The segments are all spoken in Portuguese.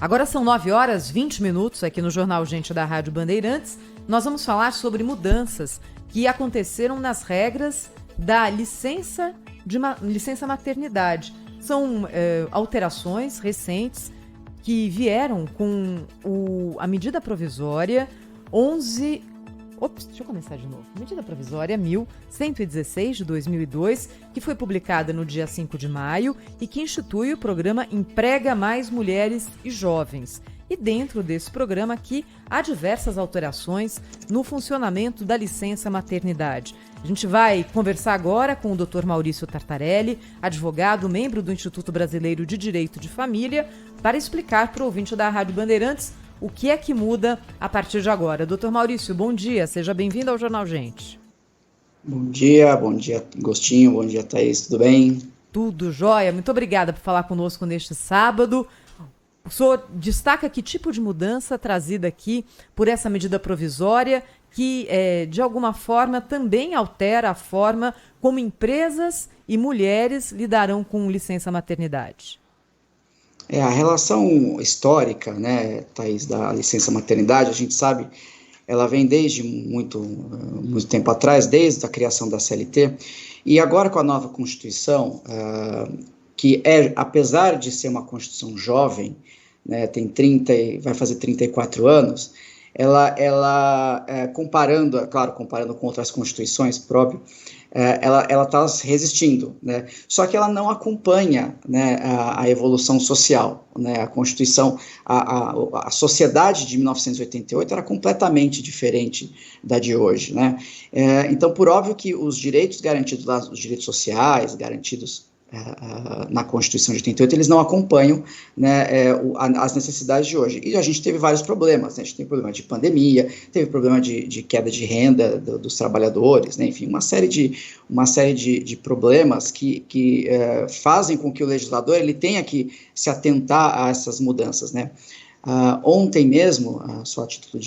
Agora são 9h20 aqui no Jornal Gente da Rádio Bandeirantes. Nós vamos falar sobre mudanças que aconteceram nas regras da licença maternidade. São alterações recentes que vieram com a medida provisória 11... deixa eu começar de novo. Medida provisória 1116 de 2002, que foi publicada no dia 5 de maio e que institui o programa Emprega Mais Mulheres e Jovens. E dentro desse programa aqui, há diversas alterações no funcionamento da licença maternidade. A gente vai conversar agora com o Dr. Maurício Tartarelli, advogado, membro do Instituto Brasileiro de Direito de Família, para explicar para o ouvinte da Rádio Bandeirantes o que é que muda a partir de agora. Dr. Maurício, bom dia, seja bem-vindo ao Jornal Gente. Bom dia, Agostinho, bom dia, Thaís, tudo bem? Tudo jóia, muito obrigada por falar conosco neste sábado. O senhor destaca que tipo de mudança trazida aqui por essa medida provisória que, de alguma forma, também altera a forma como empresas e mulheres lidarão com licença maternidade? A relação histórica, né, Thaís, da licença maternidade, a gente sabe, ela vem desde muito tempo atrás, desde a criação da CLT, e agora com a nova Constituição, que apesar de ser uma Constituição jovem, né, tem vai fazer 34 anos, ela comparando com outras constituições próprias, ela está resistindo, né? Só que ela não acompanha, né, a evolução social, né? A Constituição, a sociedade de 1988 era completamente diferente da de hoje, né? Então, por óbvio que os direitos garantidos lá, os direitos sociais garantidos na Constituição de 88, eles não acompanham, né, as necessidades de hoje. E a gente teve vários problemas, né? A gente teve problema de pandemia, teve problema de queda de renda dos trabalhadores, né? Enfim, uma série de problemas que fazem com que o legislador ele tenha que se atentar a essas mudanças, né? Ontem mesmo, só a título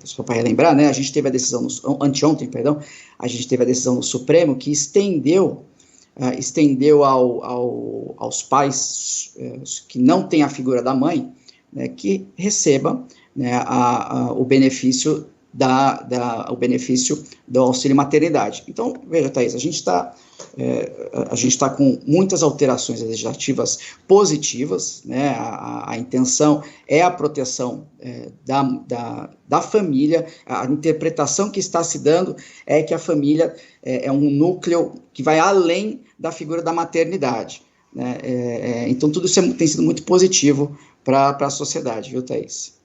só para relembrar, né, a gente teve a decisão, anteontem, perdão, a gente teve a decisão no Supremo que estendeu aos pais que não têm a figura da mãe, né, que receba, né, o benefício do auxílio maternidade. Então, veja, Thaís, a gente está com muitas alterações legislativas positivas, né, a intenção é a proteção da família, a interpretação que está se dando é que a família é um núcleo que vai além da figura da maternidade, né, então tudo isso tem sido muito positivo para a sociedade, viu, Thaís?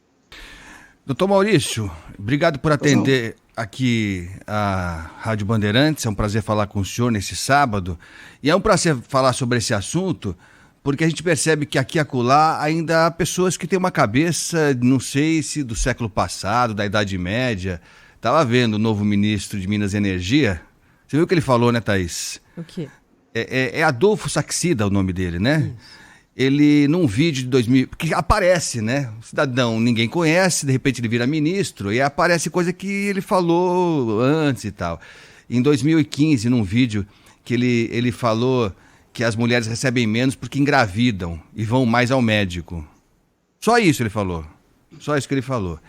Doutor Maurício, obrigado por atender aqui a Rádio Bandeirantes, é um prazer falar com o senhor nesse sábado, e é um prazer falar sobre esse assunto, porque a gente percebe que aqui e acolá ainda há pessoas que têm uma cabeça, não sei se do século passado, da Idade Média. Estava vendo o novo ministro de Minas e Energia, você viu o que ele falou, né, Thaís? O quê? É Adolfo Saxida o nome dele, né? Isso. Ele, num vídeo de 2000, que aparece, né? O cidadão ninguém conhece, de repente ele vira ministro e aparece coisa que ele falou antes e tal. Em 2015, num vídeo, que ele falou que as mulheres recebem menos porque engravidam e vão mais ao médico. Só isso ele falou. Só isso que ele falou.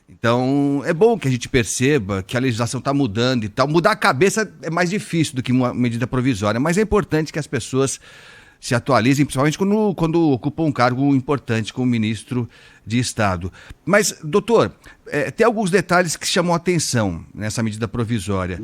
Então, é bom que a gente perceba que a legislação está mudando e tal. Mudar a cabeça é mais difícil do que uma medida provisória, mas é importante que as pessoas se atualizem, principalmente quando ocupam um cargo importante como ministro de Estado. Mas, doutor, tem alguns detalhes que chamam a atenção nessa medida provisória.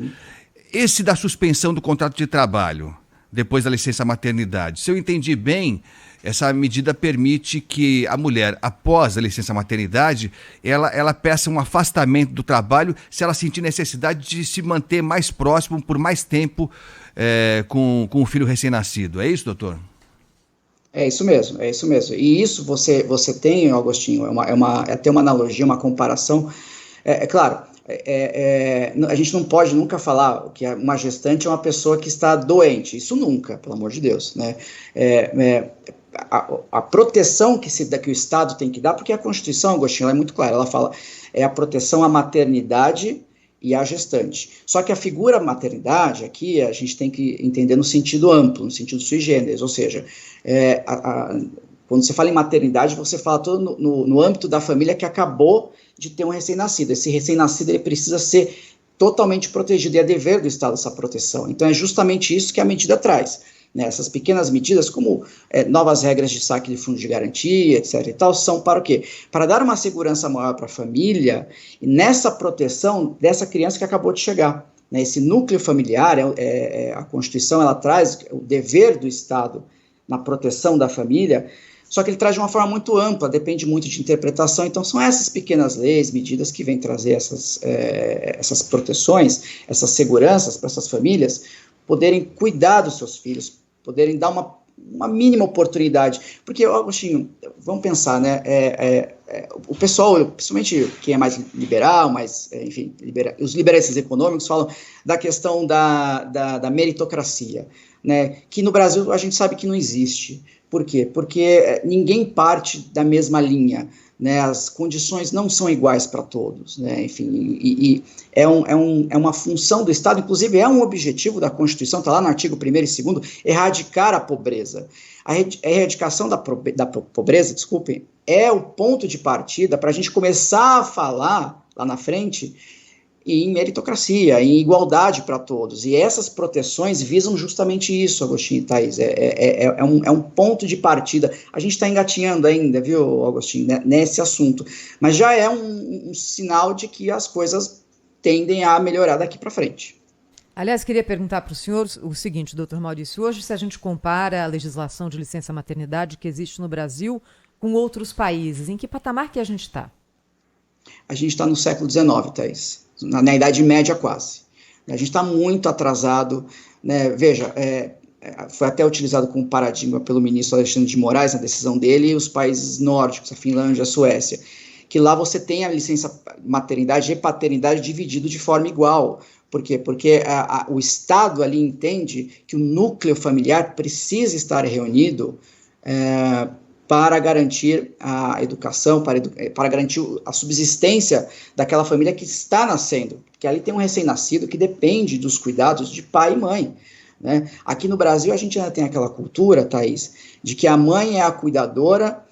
Esse da suspensão do contrato de trabalho, depois da licença maternidade. Se eu entendi bem, essa medida permite que a mulher, após a licença maternidade, ela peça um afastamento do trabalho se ela sentir necessidade de se manter mais próximo por mais tempo com o filho recém-nascido. É isso, doutor? É isso mesmo. E isso você tem, Agostinho, é até uma analogia, uma comparação. Claro, a gente não pode nunca falar que uma gestante é uma pessoa que está doente. Isso nunca, pelo amor de Deus, né? A proteção que o Estado tem que dar, porque a Constituição, Agostinho, ela é muito clara, ela fala a proteção à maternidade e à gestante. Só que a figura maternidade aqui a gente tem que entender no sentido amplo, no sentido sui generis, ou seja, Quando você fala em maternidade, você fala todo no âmbito da família que acabou de ter um recém-nascido. Esse recém-nascido ele precisa ser totalmente protegido, e é dever do Estado essa proteção. Então é justamente isso que a medida traz. Né? Essas pequenas medidas, como novas regras de saque de fundo de garantia, etc. e tal, são para o quê? Para dar uma segurança maior para a família e nessa proteção dessa criança que acabou de chegar. Né? Esse núcleo familiar, a Constituição ela traz o dever do Estado na proteção da família, só que ele traz de uma forma muito ampla, depende muito de interpretação, então são essas pequenas leis, medidas que vêm trazer essas proteções, essas seguranças para essas famílias poderem cuidar dos seus filhos, poderem dar uma mínima oportunidade, porque, Agostinho, vamos pensar, né, o pessoal, principalmente quem é mais liberal, enfim, os liberais econômicos falam da questão da meritocracia, né, que no Brasil a gente sabe que não existe. Por quê? Porque ninguém parte da mesma linha, né? As condições não são iguais para todos, né? Enfim, e é uma função do Estado, inclusive é um objetivo da Constituição, está lá no artigo 1º e 2º, erradicar a pobreza. A erradicação da pobreza, desculpem, é o ponto de partida para a gente começar a falar lá na frente em meritocracia, em igualdade para todos. E essas proteções visam justamente isso, Agostinho e Thaís. É um ponto de partida. A gente está engatinhando ainda, viu, Agostinho, né, nesse assunto. Mas já é um sinal de que as coisas tendem a melhorar daqui para frente. Aliás, queria perguntar para o senhor o seguinte, doutor Maurício. Hoje, se a gente compara a legislação de licença-maternidade que existe no Brasil com outros países, em que patamar que a gente está? A gente está no século XIX, Thaís. Na Idade Média quase. A gente está muito atrasado, né? Veja, foi até utilizado como paradigma pelo ministro Alexandre de Moraes, na decisão dele, e os países nórdicos, a Finlândia, a Suécia, que lá você tem a licença maternidade e paternidade dividido de forma igual. Por quê? Porque o Estado ali entende que o núcleo familiar precisa estar reunido para garantir a educação, para garantir a subsistência daquela família que está nascendo, porque ali tem um recém-nascido que depende dos cuidados de pai e mãe. Né? Aqui no Brasil a gente ainda tem aquela cultura, Thaís, de que a mãe é a cuidadora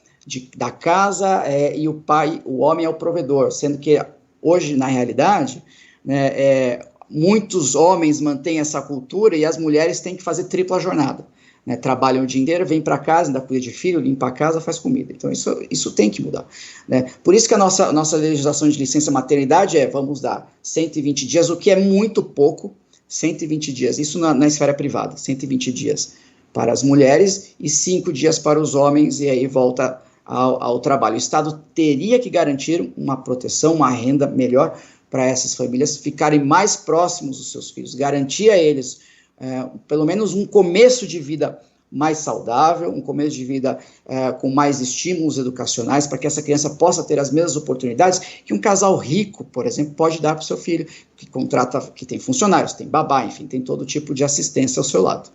da casa e o pai, o homem é o provedor, sendo que hoje, na realidade, né, muitos homens mantêm essa cultura e as mulheres têm que fazer tripla jornada. Né, trabalham o dia inteiro, vem para casa, ainda cuida de filho, limpa a casa, faz comida. Então, isso tem que mudar. Né? Por isso que a nossa legislação de licença maternidade vamos dar 120 dias, o que é muito pouco, 120 dias, isso na esfera privada, 120 dias para as mulheres e 5 dias para os homens, e aí volta ao trabalho. O Estado teria que garantir uma proteção, uma renda melhor para essas famílias ficarem mais próximos dos seus filhos, garantir a eles pelo menos um começo de vida mais saudável, um começo de vida com mais estímulos educacionais, para que essa criança possa ter as mesmas oportunidades que um casal rico, por exemplo, pode dar para o seu filho, que tem funcionários, tem babá, enfim, tem todo tipo de assistência ao seu lado.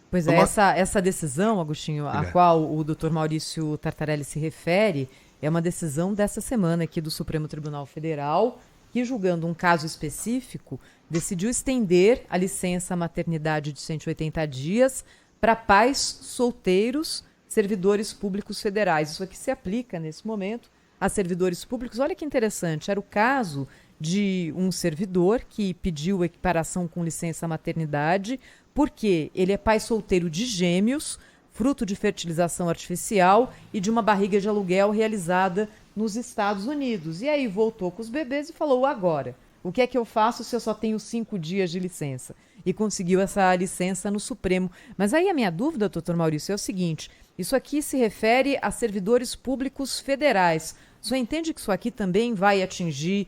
Pois é, essa decisão, Agostinho, a qual o doutor Maurício Tartarelli se refere, é uma decisão dessa semana aqui do Supremo Tribunal Federal, que, julgando um caso específico, decidiu estender a licença maternidade de 180 dias para pais solteiros, servidores públicos federais. Isso aqui se aplica, nesse momento, a servidores públicos. Olha que interessante, era o caso de um servidor que pediu equiparação com licença maternidade porque ele é pai solteiro de gêmeos, fruto de fertilização artificial e de uma barriga de aluguel realizada nos Estados Unidos. E aí voltou com os bebês e falou, agora, o que é que eu faço se eu só tenho 5 dias de licença? E conseguiu essa licença no Supremo. Mas aí a minha dúvida, doutor Maurício, é o seguinte, isso aqui se refere a servidores públicos federais. O senhor entende que isso aqui também vai atingir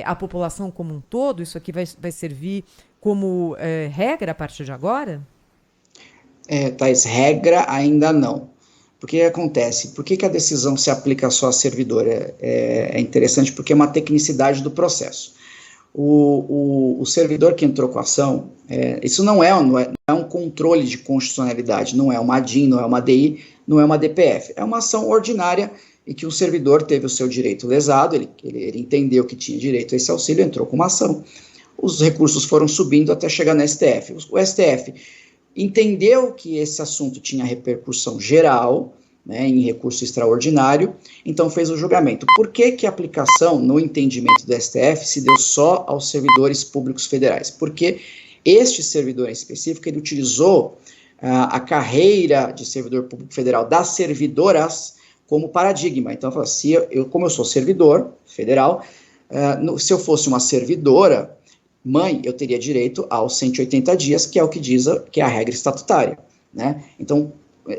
a população como um todo? Isso aqui vai servir como regra a partir de agora? Thaís, regra ainda não. Por que acontece? Por que a decisão se aplica só a servidor? É interessante porque é uma tecnicidade do processo. O servidor que entrou com a ação, isso não é um controle de constitucionalidade, não é uma ADIM, não é uma DI, não é uma DPF. É uma ação ordinária em que o servidor teve o seu direito lesado, ele entendeu que tinha direito a esse auxílio, entrou com uma ação. Os recursos foram subindo até chegar no STF. O STF entendeu que esse assunto tinha repercussão geral, né, em recurso extraordinário, então fez o julgamento. Por que que a aplicação, no entendimento do STF, se deu só aos servidores públicos federais? Porque este servidor em específico, ele utilizou a carreira de servidor público federal das servidoras como paradigma. Então, como eu sou servidor federal, se eu fosse uma servidora, mãe, eu teria direito aos 180 dias, que é o que diz que é a regra estatutária, né? Então,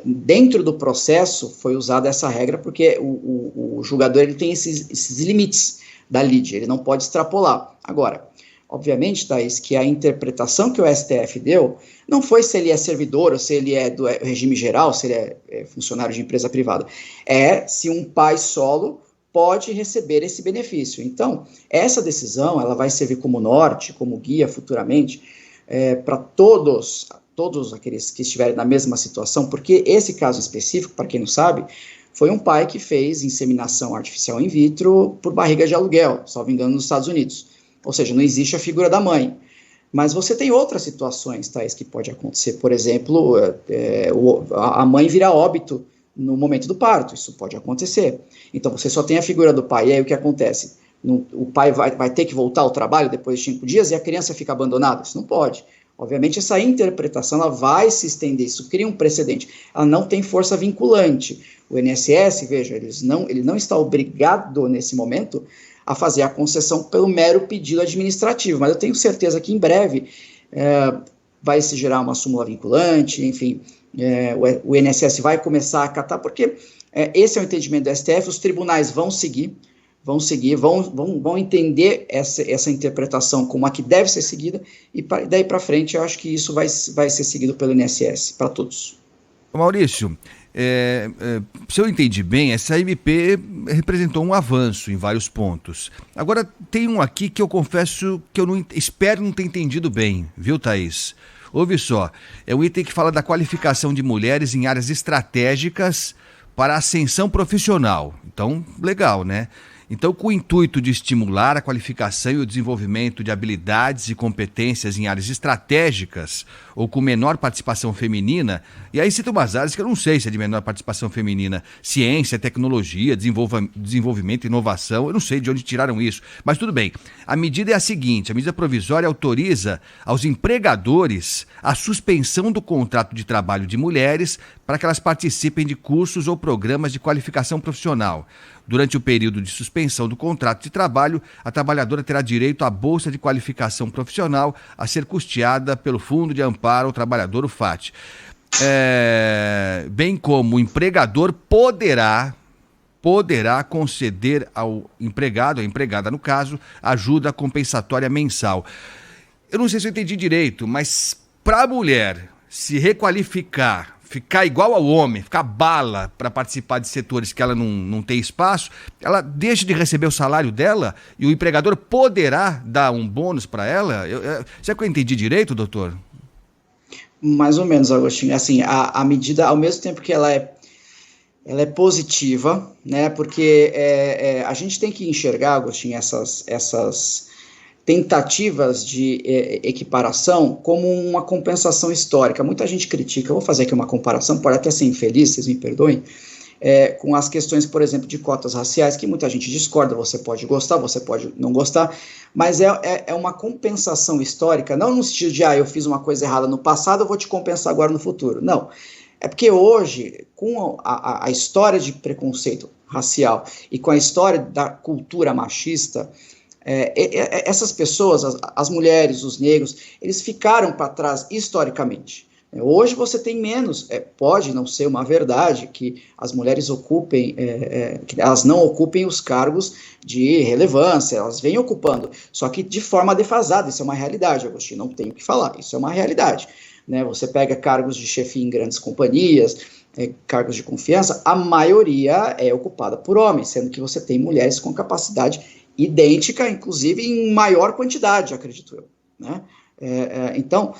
dentro do processo foi usada essa regra porque o julgador ele tem esses limites da lide, ele não pode extrapolar. Agora, obviamente, Thaís, que a interpretação que o STF deu não foi se ele é servidor ou se ele é do regime geral, se ele é funcionário de empresa privada, é se um pai solo pode receber esse benefício. Então, essa decisão ela vai servir como norte, como guia futuramente para todos aqueles que estiverem na mesma situação, porque esse caso específico, para quem não sabe, foi um pai que fez inseminação artificial in vitro por barriga de aluguel, salvo engano, nos Estados Unidos. Ou seja, não existe a figura da mãe. Mas você tem outras situações, Thaís, que pode acontecer. Por exemplo, a mãe vira óbito no momento do parto, isso pode acontecer. Então, você só tem a figura do pai, e aí o que acontece? O pai vai ter que voltar ao trabalho depois de 5 dias e a criança fica abandonada? Isso não pode. Obviamente, essa interpretação ela vai se estender, isso cria um precedente. Ela não tem força vinculante. O INSS, veja, ele não está obrigado, nesse momento, a fazer a concessão pelo mero pedido administrativo, mas eu tenho certeza que em breve vai se gerar uma súmula vinculante, enfim, o INSS vai começar a acatar, porque esse é o entendimento do STF, os tribunais vão entender essa interpretação como a que deve ser seguida, e daí para frente eu acho que isso vai ser seguido pelo INSS, para todos. Maurício, se eu entendi bem, essa MP representou um avanço em vários pontos. Agora, tem um aqui que eu confesso que eu espero não ter entendido bem, viu, Thaís? Ouve só, é um item que fala da qualificação de mulheres em áreas estratégicas para a ascensão profissional. Então, legal, né? Então, com o intuito de estimular a qualificação e o desenvolvimento de habilidades e competências em áreas estratégicas ou com menor participação feminina, e aí cita umas áreas que eu não sei se é de menor participação feminina, ciência, tecnologia, desenvolvimento, inovação, eu não sei de onde tiraram isso, mas tudo bem. A medida é a seguinte, a medida provisória autoriza aos empregadores a suspensão do contrato de trabalho de mulheres para que elas participem de cursos ou programas de qualificação profissional. Durante o período de suspensão do contrato de trabalho, a trabalhadora terá direito à Bolsa de Qualificação Profissional a ser custeada pelo Fundo de Amparo ao Trabalhador, o FAT. Bem como o empregador poderá conceder ao empregado, à empregada no caso, ajuda compensatória mensal. Eu não sei se eu entendi direito, mas para a mulher se requalificar, ficar igual ao homem, ficar bala para participar de setores que ela não tem espaço, ela deixa de receber o salário dela e o empregador poderá dar um bônus para ela? Será que eu entendi direito, doutor? Mais ou menos, Agostinho. Assim, a medida, ao mesmo tempo que ela é positiva, né, porque a gente tem que enxergar, Agostinho, essas tentativas de equiparação como uma compensação histórica. Muita gente critica, eu vou fazer aqui uma comparação, pode até ser infeliz, vocês me perdoem, com as questões, por exemplo, de cotas raciais, que muita gente discorda, você pode gostar, você pode não gostar, mas é uma compensação histórica, não no sentido de, eu fiz uma coisa errada no passado, eu vou te compensar agora no futuro. Não, é porque hoje, com a história de preconceito racial e com a história da cultura machista, essas pessoas, as mulheres, os negros, eles ficaram para trás historicamente. Hoje você tem menos, pode não ser uma verdade que as mulheres ocupem, que elas não ocupem os cargos de relevância, elas vêm ocupando, só que de forma defasada, isso é uma realidade, Agostinho, não tenho o que falar, isso é uma realidade, né? Você pega cargos de chefia em grandes companhias, cargos de confiança, a maioria é ocupada por homens, sendo que você tem mulheres com capacidade idêntica, inclusive em maior quantidade, acredito eu, né? Então,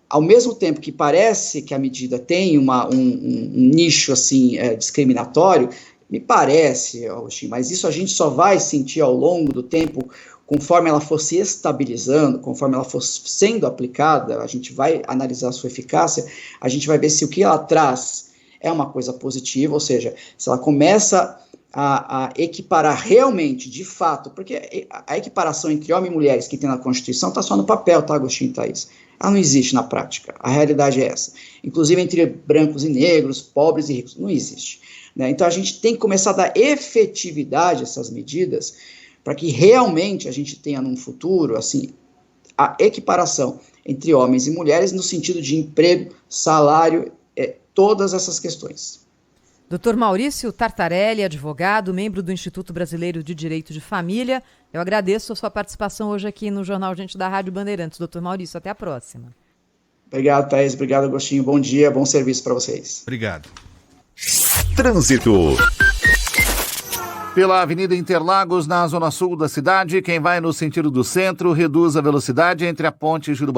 ao mesmo tempo que parece que a medida tem um nicho assim discriminatório, me parece, Agostinho, mas isso a gente só vai sentir ao longo do tempo, conforme ela for se estabilizando, conforme ela for sendo aplicada, a gente vai analisar a sua eficácia, a gente vai ver se o que ela traz é uma coisa positiva, ou seja, se ela começa a equiparar realmente, de fato, porque a equiparação entre homens e mulheres que tem na Constituição está só no papel, tá, Agostinho e Thaís? Ela não existe na prática, a realidade é essa. Inclusive entre brancos e negros, pobres e ricos, não existe. Né? Então a gente tem que começar a dar efetividade a essas medidas para que realmente a gente tenha num futuro, assim, a equiparação entre homens e mulheres no sentido de emprego, salário, todas essas questões. Dr. Maurício Tartarelli, advogado, membro do Instituto Brasileiro de Direito de Família. Eu agradeço a sua participação hoje aqui no Jornal Gente da Rádio Bandeirantes. Dr. Maurício, até a próxima. Obrigado, Thaís. Obrigado, Agostinho. Bom dia, bom serviço para vocês. Obrigado. Trânsito. Pela Avenida Interlagos, na zona sul da cidade, quem vai no sentido do centro reduz a velocidade entre a ponte Jurubá